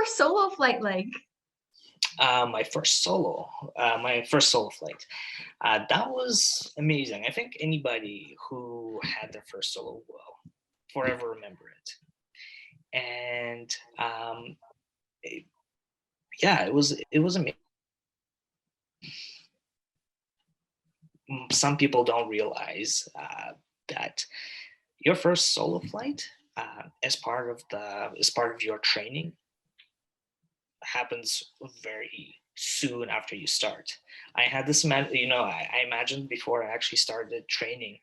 first solo flight like? My first solo flight. That was amazing. I think anybody who had their first solo will forever remember it. And it was amazing. Some people don't realize that your first solo flight, as part of your training, happens very soon after you start. I had this I imagined before I actually started training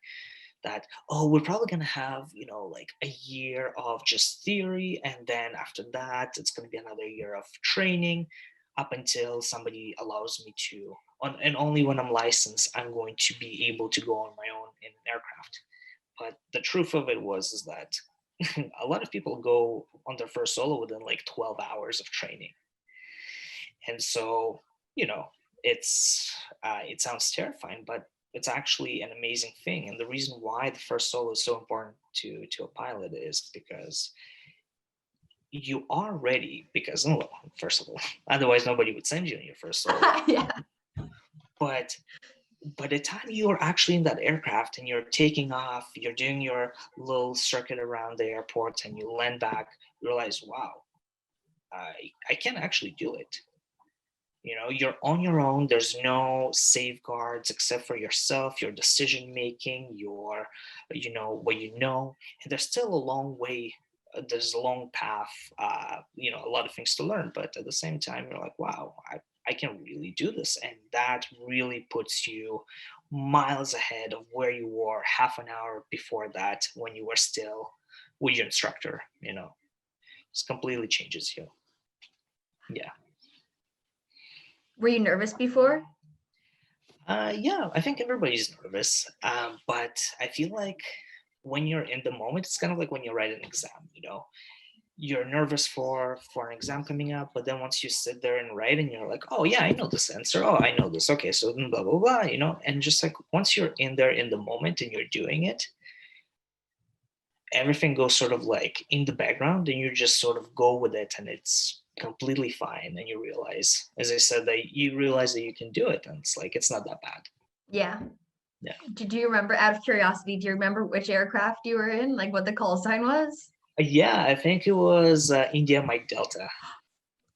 that, we're probably going to have, like a year of just theory. And then after that, it's going to be another year of training up until somebody allows me to, and only when I'm licensed, I'm going to be able to go on my own in an aircraft. But the truth of it is that a lot of people go on their first solo within like 12 hours of training. And so, it sounds terrifying, but it's actually an amazing thing. And the reason why the first solo is so important to a pilot is because you are ready, because, first of all, otherwise nobody would send you on your first solo. Yeah. But by the time you're actually in that aircraft and you're taking off, you're doing your little circuit around the airport and you land back, you realize, wow, I can actually do it. You're on your own. There's no safeguards except for yourself, your decision making, your, what and there's still a long way. There's a long path, a lot of things to learn, but at the same time, you're like, wow, I can really do this. And that really puts you miles ahead of where you were half an hour before that when you were still with your instructor. It completely changes you. Yeah. Were you nervous before? Yeah, I think everybody's nervous. But I feel like when you're in the moment, it's kind of like when you write an exam, you're nervous for an exam coming up, but then once you sit there and write and you're like, oh yeah, I know this answer. Oh, I know this. Okay, so then blah, blah, blah, and just like once you're in there in the moment and you're doing it, everything goes sort of like in the background and you just sort of go with it and it's completely fine. And you realize, as I said, that you realize that you can do it and it's like, it's not that bad. Yeah. Yeah. Did you remember, out of curiosity, do you remember which aircraft you were in? Like what the call sign was? Yeah, I think it was India Mike Delta.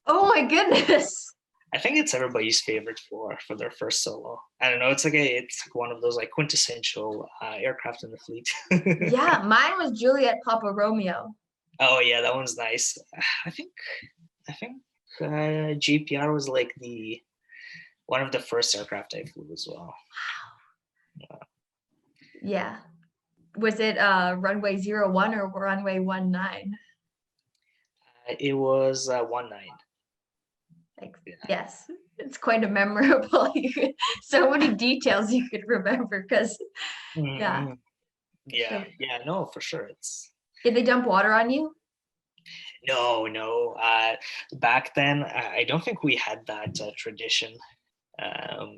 Oh my goodness. I think it's everybody's favorite for their first solo. I don't know. It's like one of those like quintessential aircraft in the fleet. Yeah, mine was Juliet Papa Romeo. Oh yeah, that one's nice. I think JPR was like one of the first aircraft I flew as well. Wow. Yeah. Was it runway 01 or runway 19? It was 19. Yes, it's quite a memorable. So many details you could remember because, yeah, no, for sure. Did they dump water on you? No. Back then, I don't think we had that tradition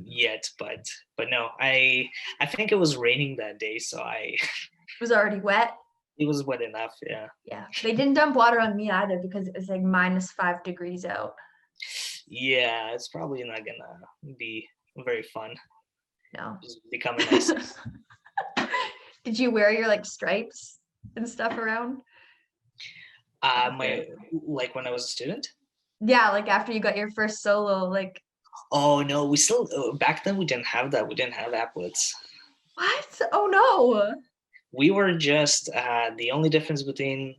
yet, but no, I think it was raining that day, so it was already wet. It was wet enough. Yeah, they didn't dump water on me either because it was like -5 degrees out. Yeah, it's probably not gonna be very fun. No. Just becoming nice. Did you wear your like stripes and stuff around? Like when I was a student? Yeah, like after you got your first solo, like. Oh no, we still back then we didn't have that. We didn't have applets. What? Oh no. We were just the only difference between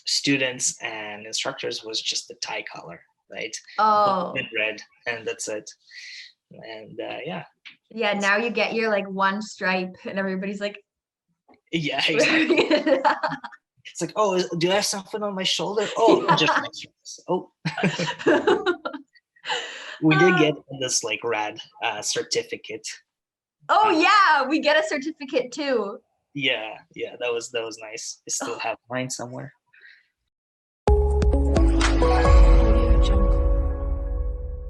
students and instructors was just the tie color, right? Oh. And red, and that's it. And yeah. Yeah, now you get your like one stripe, and everybody's like. Yeah, exactly. It's like, oh, do I have something on my shoulder? Oh, yeah. Just my stripes. Oh. We did get this like rad certificate. Oh yeah, we get a certificate too. Yeah, that was nice. I still have mine somewhere.